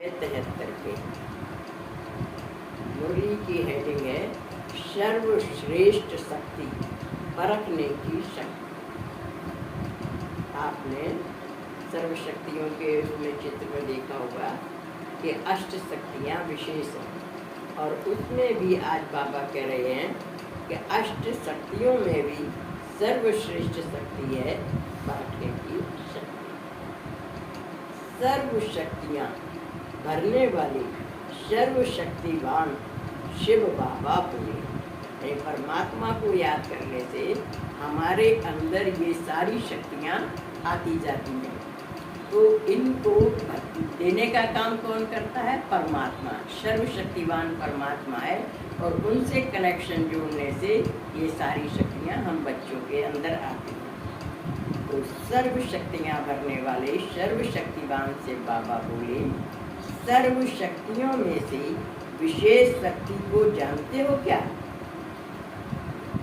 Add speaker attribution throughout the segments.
Speaker 1: 73 पे मुरली की हेडिंग है सर्वश्रेष्ठ शक्ति, परखने की शक्ति। आपने सर्व शक्तियों के उसमें चित्र में देखा होगा कि अष्ट शक्तियाँ विशेष हैं, और उसमें भी आज बाबा कह रहे हैं कि अष्ट शक्तियों में भी सर्वश्रेष्ठ शक्ति है परखने की शक्ति। सर्व शक्तियाँ भरने वाली सर्वशक्तिवान शिव बाबा बोले। परमात्मा को याद करने से हमारे अंदर ये सारी शक्तियाँ आती जाती हैं। तो इनको देने का काम कौन करता है? परमात्मा। सर्वशक्तिवान परमात्मा है, और उनसे कनेक्शन जोड़ने से ये सारी शक्तियाँ हम बच्चों के अंदर आती हैं। तो सर्व शक्तियाँ भरने वाले सर्वशक्तिवान से बाबा बोले, सर्व शक्तियों में से विशेष शक्ति को जानते हो क्या?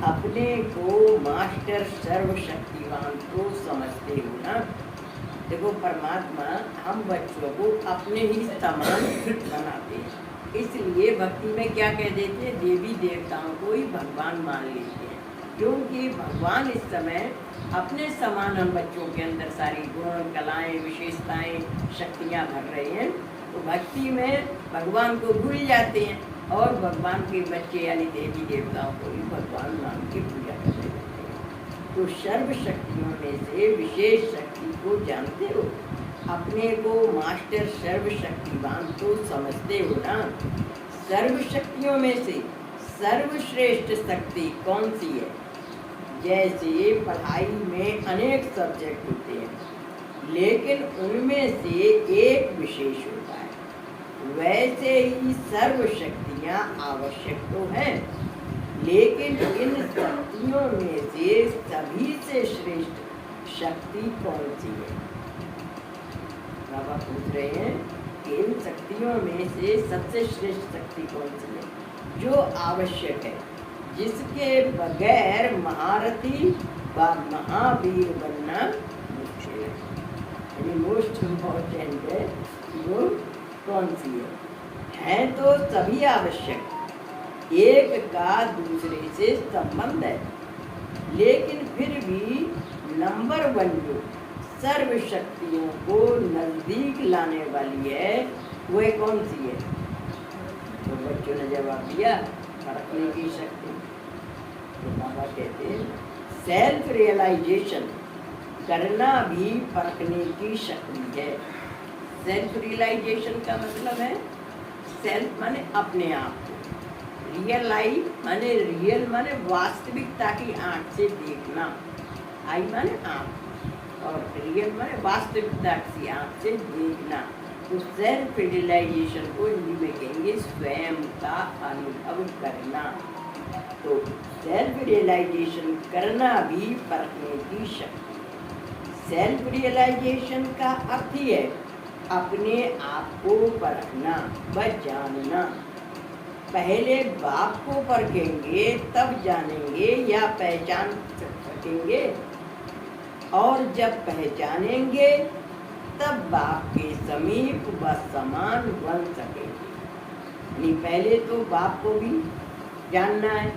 Speaker 1: अपने को मास्टर सर्वशक्तिवान तो समझते हो ना? देखो, परमात्मा हम बच्चों को अपने ही समान बनाते हैं, इसलिए भक्ति में क्या कह देते हैं? देवी देवताओं को ही भगवान मान लेते हैं, क्योंकि भगवान इस समय अपने समान हम बच्चों के अंदर सारी गुण, कलाएं, विशेषताएं, शक्तियां भर रहे हैं। तो भक्ति में भगवान को भूल जाते हैं, और भगवान के बच्चे यानी देवी देवताओं को ही भगवान मान के पूजा करने लगते हैं। तो सर्व शक्तियों में से विशेष शक्ति को जानते हो? अपने को मास्टर सर्वशक्तिवान तो समझते हो ना? सर्व शक्तियों में से सर्वश्रेष्ठ शक्ति कौन सी है? जैसे पढ़ाई में अनेक सब्जेक्ट होते हैं, लेकिन उनमें से एक विशेष होता है, वैसे ही सर्व शक्तियाँ आवश्यक तो हैं, लेकिन इन शक्तियों में से सभी से श्रेष्ठ शक्ति कौन सी है? बाबा पूछ रहे हैं कि इन शक्तियों में से सबसे श्रेष्ठ शक्ति कौन सी है, जो आवश्यक है, जिसके बगैर महारथी व महावीर बनना मुश्किल है। मोस्ट इम्पोर्टेंट है वो कौन सी है तो सभी आवश्यक, एक का दूसरे से संबंध है, लेकिन फिर भी नंबर 1 जो सर्व शक्तियों को नजदीक लाने वाली है, वह कौन सी है? तो बच्चों ने जवाब दिया, परखने की शक्ति। तो बाबा कहते हैं सेल्फ रियलाइजेशन करना भी परखने की शक्ति है। सेल्फ रियलाइजेशन का मतलब है, सेल्फ माने अपने आप को, रियलाइज माने रियल माने वास्तविकता की आंख से देखना, आई माने आंख, और रियल माने वास्तविकता की आंख से देखना। तो सेल्फ रियलाइजेशन को हिंदी में कहेंगे स्वयं का अनुभव करना। तो सेल्फ रियलाइजेशन करना भी परखने की शक्ति। सेल्फ रियलाइजेशन का अर्थ ही है अपने आप को परखना व जानना। पहले बाप को परखेंगे तब जानेंगे या पहचान सकेंगे, और जब पहचानेंगे तब बाप के समीप व समान बन सकेंगे। नहीं, पहले तो बाप को भी जानना है।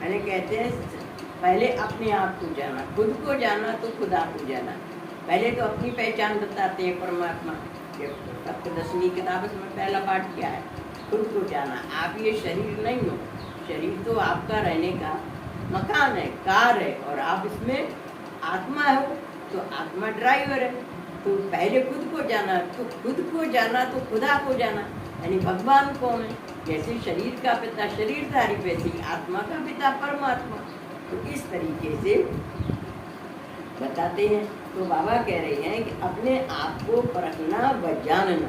Speaker 1: मैंने कहते हैं पहले अपने आप को जाना, खुद को जाना तो खुदा को जाना। पहले तो अपनी पहचान बताते हैं परमात्मा। सप्तदशमी किताब में पहला पाठ क्या है? खुद को जाना। आप ये शरीर नहीं हो, शरीर तो आपका रहने का मकान है, कार है, और आप इसमें आत्मा हो, तो आत्मा ड्राइवर है। तो पहले खुद को जाना, तो खुद को जाना तो खुदा को जाना, यानी भगवान कौन है? जैसे शरीर का पिता शरीरधारी, वैसे ही आत्मा का पिता परमात्मा। तो इस तरीके से बताते हैं। तो बाबा कह रहे हैं कि अपने आप को परखना व जानना।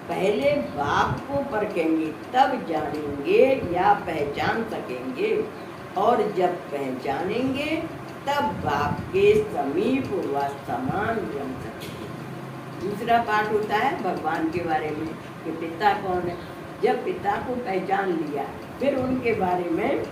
Speaker 1: पहले बाप को परखेंगे तब जानेंगे या पहचान सकेंगे, और जब पहचानेंगे तब बाप के समीप व समान बन सकेंगे। दूसरा पाठ होता है भगवान के बारे में कि पिता कौन है। जब पिता को पहचान लिया, फिर उनके बारे में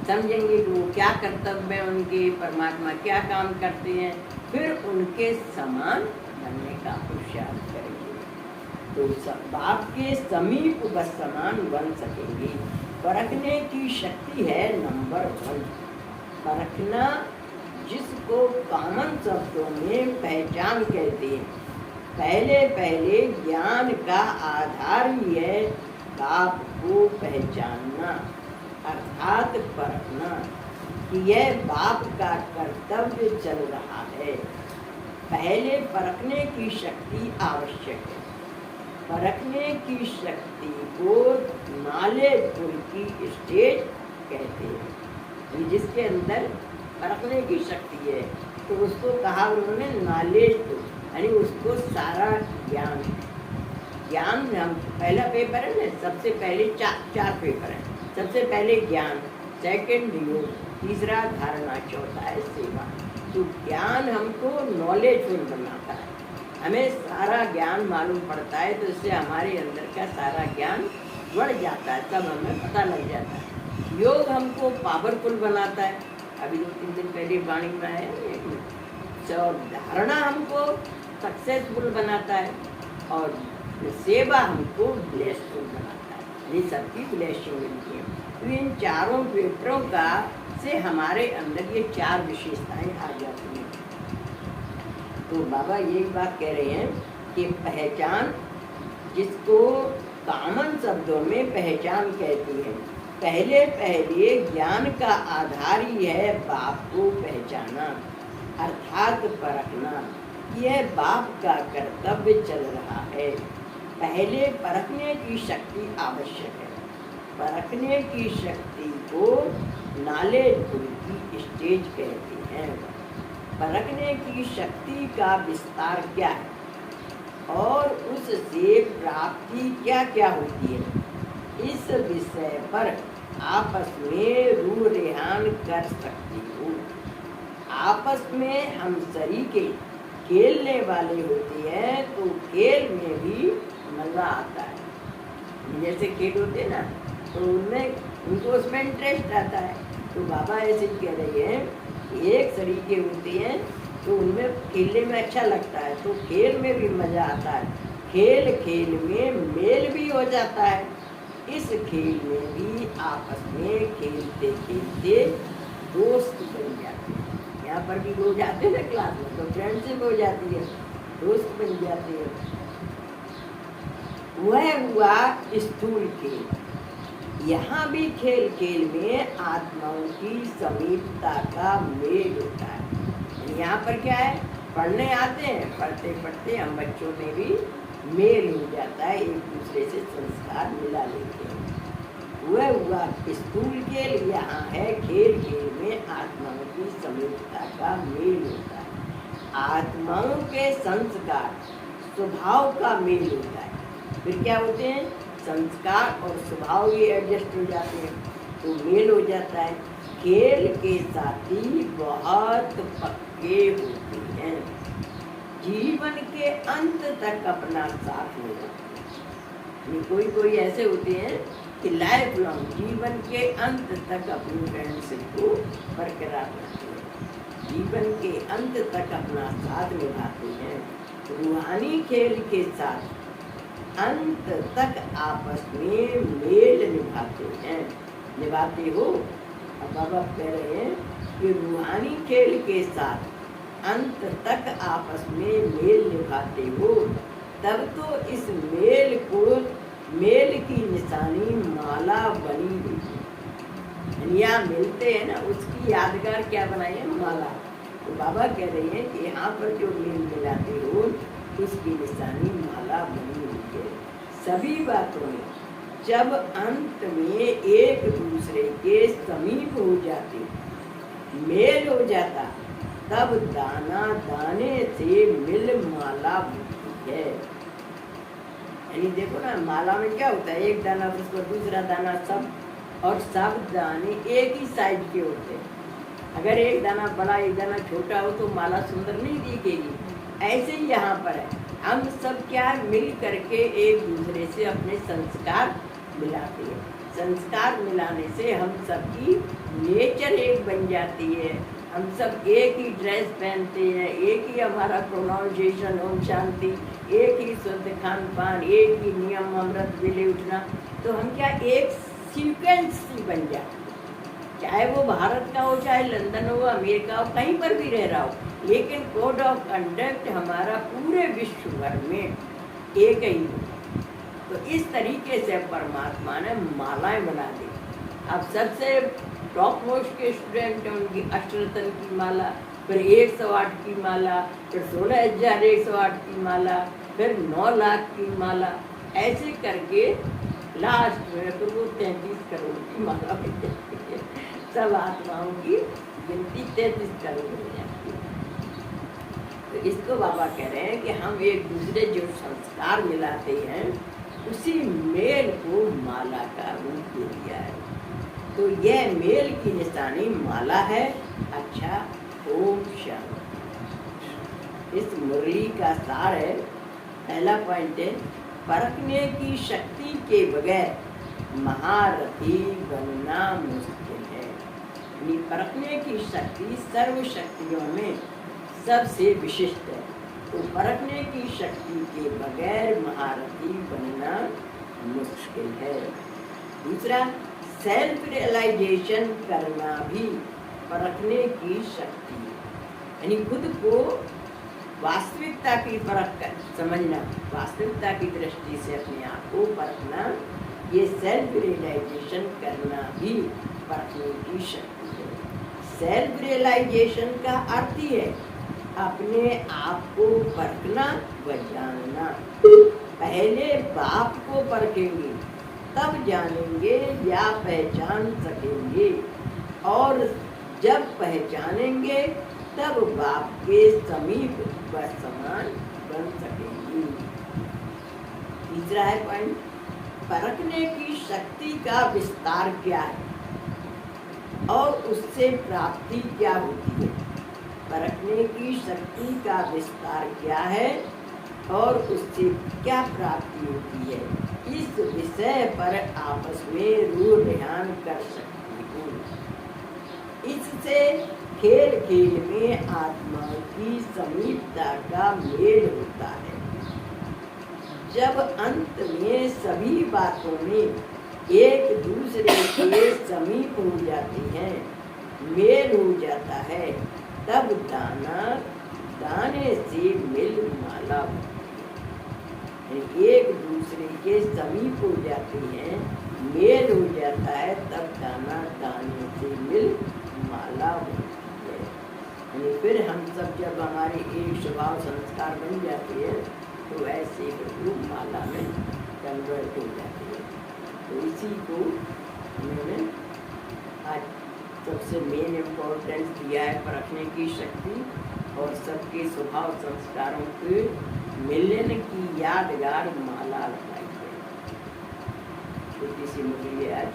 Speaker 1: समझेंगे कि वो क्या कर्तव्य है उनके, परमात्मा क्या काम करते हैं, फिर उनके समान बनने का पुरुषार्थ करेंगे। तो बाप के समीप बस समान बन सकेंगे। परखने की शक्ति है नंबर 1। परखना, जिसको कॉमन शब्दों में पहचान कहते हैं। पहले पहले ज्ञान का आधार ही है बाप को पहचानना, अर्थात परखना कि यह बाप का कर्तव्य चल रहा है। पहले परखने की शक्ति आवश्यक है। परखने की शक्ति को नॉलेजफुल की स्टेज कहते हैं। जिसके अंदर परखने की शक्ति है तो उसको कहा उन्होंने नॉलेजफुल, यानी उसको सारा ज्ञान है। ज्ञान हम पहला पेपर है ना, सबसे पहले चार पेपर हैं। सबसे पहले ज्ञान, सेकंड योग, तीसरा धारणा, चौथा है सेवा। तो ज्ञान हमको नॉलेजफुल बनाता है, हमें सारा ज्ञान मालूम पड़ता है, तो इससे हमारे अंदर का सारा ज्ञान बढ़ जाता है, तब हमें पता लग जाता है। योग हमको पावरफुल बनाता है, अभी 2-3 दिन पहले वाणी में है। और धारणा हमको सक्सेसफुल बनाता है, और सेवा हमको ब्लेसफुल बनाता है। ये सबकी ब्लेसिंग मिलती है। तो इन चारों पेपरों का से हमारे अंदर ये 4 विशेषताएं आ जाती हैं। तो बाबा यही बात कह रहे हैं कि पहचान, जिसको कॉमन शब्दों में पहचान कहती है। पहले पहले ज्ञान का आधार ही है बाप को पहचाना, अर्थात परखना। यह बाप का कर्तव्य चल रहा है। पहले परखने की शक्ति आवश्यक है। परखने की शक्ति को नॉलेजफुल की स्टेज कहते हैं। परखने की शक्ति का विस्तार क्या है और उससे प्राप्ति क्या क्या होती है, इस विषय पर आपस में रूह रेहान कर सकती हो। आपस में हम शरीके खेलने वाले होते हैं तो खेल में भी मज़ा आता है। जैसे खेल होते हैं ना, तो उनमें उनको उसमें इंटरेस्ट आता है। तो बाबा ऐसे कह रहे हैं कि एक शरीके होते हैं तो उनमें खेलने में अच्छा लगता है, तो खेल में भी मज़ा आता है। खेल खेल में मेल भी हो जाता है। इस खेल में भी आपस में खेलते खेलते दोस्त बन जाते हैं। यहाँ पर भी लोग जाते हैं ना क्लास में, तो फ्रेंडशिप हो जाती है, दोस्त बन जाते हैं। वह हुआ स्थूल खेल। यहाँ भी खेल खेल में आत्माओं की समीपता का मेल होता है। यहाँ पर क्या है, पढ़ने आते हैं, पढ़ते पढ़ते हम बच्चों में भी मेल हो जाता है, एक दूसरे से संस्कार मिला लेते हैं। वह हुआ स्थूल खेल। यहाँ है खेल खेल में आत्माओं की समीपता का मेल होता है। आत्माओं के संस्कार स्वभाव का मेल होता है। फिर क्या होते हैं, संस्कार और स्वभाव ये एडजस्ट हो जाते हैं, तो मेल हो जाता है। खेल के साथी बहुत पक्के होते हैं, जीवन के अंत तक अपना साथ निभाते हैं। कोई कोई ऐसे होते हैं कि लाइफ लॉन्ग, जीवन के अंत तक अपनी फ्रेंडशिप को बरकरार रखते हैं, जीवन के अंत तक अपना साथ निभाते हैं। रूहानी खेल के साथ अंत तक आपस में मेल निभाते हो। अब बाबा कह रहे हैं कि रूहानी खेल के साथ अंत तक आपस में मेल निभाते हो, तब तो इस मेल की निशानी माला बनी हुई है। यहाँ मिलते हैं ना, उसकी यादगार क्या बनाई है, माला। तो बाबा कह रहे हैं कि यहाँ पर जो मेल मिलाते हो उसकी निशानी माला बनी हुई है। सभी बातों में जब अंत में एक दूसरे के समीप हो जाते, मेल हो जाता, तब दाना दाने से मिल माला बनती है। यानी देखो ना, माला में क्या होता है, एक दाना उसको दूसरा दाना, सब दाने एक ही साइज के होते हैं। अगर एक दाना बड़ा एक दाना छोटा हो तो माला सुंदर नहीं दिखेगी। ऐसे ही यहाँ पर है, हम सब क्या मिल करके एक दूसरे से अपने संस्कार मिलाते हैं। संस्कार मिलाने से हम सबकी नेचर एक बन जाती है, हम सब एक ही ड्रेस पहनते हैं, एक ही हमारा प्रोनाउंसिएशन ओम शांति, एक ही शुद्ध खान पान, एक ही नियम अमृत वेले उठना, तो हम क्या एक सीक्वेंस ही बन जाते, चाहे वो भारत का हो, चाहे लंदन हो, अमेरिका हो, कहीं पर भी रह रहा हो, लेकिन कोड ऑफ कंडक्ट हमारा पूरे विश्व भर में एक ही हो। तो इस तरीके से परमात्मा ने मालाएं बना दी। अब सबसे टॉप मोस्ट के स्टूडेंट हैं, उनकी अष्टरत्न की माला, फिर 108 की माला, फिर 16,108 की माला, फिर 9 लाख की माला, ऐसे करके लास्ट में फिर वो 33 करोड़ की माला बन जाती है। सब आत्माओं की गिनती 33 करोड़ हो जाती है। तो इसको बाबा कह रहे हैं कि हम एक दूसरे जो संस्कार मिलाते हैं, उसी मेल को माला का रूप दे दिया है। तो यह मेल की निशानी माला है। अच्छा, ओम शांति। इस मुरली का सार है, पहला पॉइंट है, परखने की शक्ति के बगैर महारथी बनना मुश्किल है। यानी परखने की शक्ति सर्व शक्तियों में सबसे विशिष्ट है। तो परखने की शक्ति के बगैर महारथी बनना मुश्किल है। दूसरा, सेल्फ रियलाइजेशन करना भी परखने की शक्ति है। यानी खुद को वास्तविकता की परख कर समझना, वास्तविकता की दृष्टि से अपने आप को परखना, ये सेल्फ रियलाइजेशन करना भी परखने की शक्ति है। सेल्फ रियलाइजेशन का अर्थ ही है अपने आप को परखना व जानना। पहले बाप को परखेंगे, तब जानेंगे या पहचान सकेंगे, और जब पहचानेंगे तब बाप के समीप व समान बन सकेंगे। तीसरा है पॉइंट, परखने की शक्ति का विस्तार क्या है और उससे प्राप्ति क्या होती है। परखने की शक्ति का विस्तार क्या है और उससे क्या प्राप्ति होती है, इस विषय पर आपस में रूह ध्यान कर सकती हूँ। इससे खेल खेल में आत्मा की समीपता का मेल होता है। जब अंत में सभी बातों में एक दूसरे के समीप हो जाती हैं, मेल हो जाता है, तब दाना दाने से मिल माला होती है। एक दूसरे के समीप हो जाती हैं, मेल हो जाता है, तब दाना दाने से मिल माला होती है। यानी फिर हम सब जब हमारी एक स्वभाव संस्कार बन जाती है, तो ऐसे रूप माला में कन्वर्ट हो जाती है। तो इसी को उन्होंने आज सबसे मेन इम्पोर्टेंस दिया है, परखने की शक्ति और सबके स्वभाव संस्कारों के मिलन की यादगार माला लगाई है। छोटी सी मुरली आज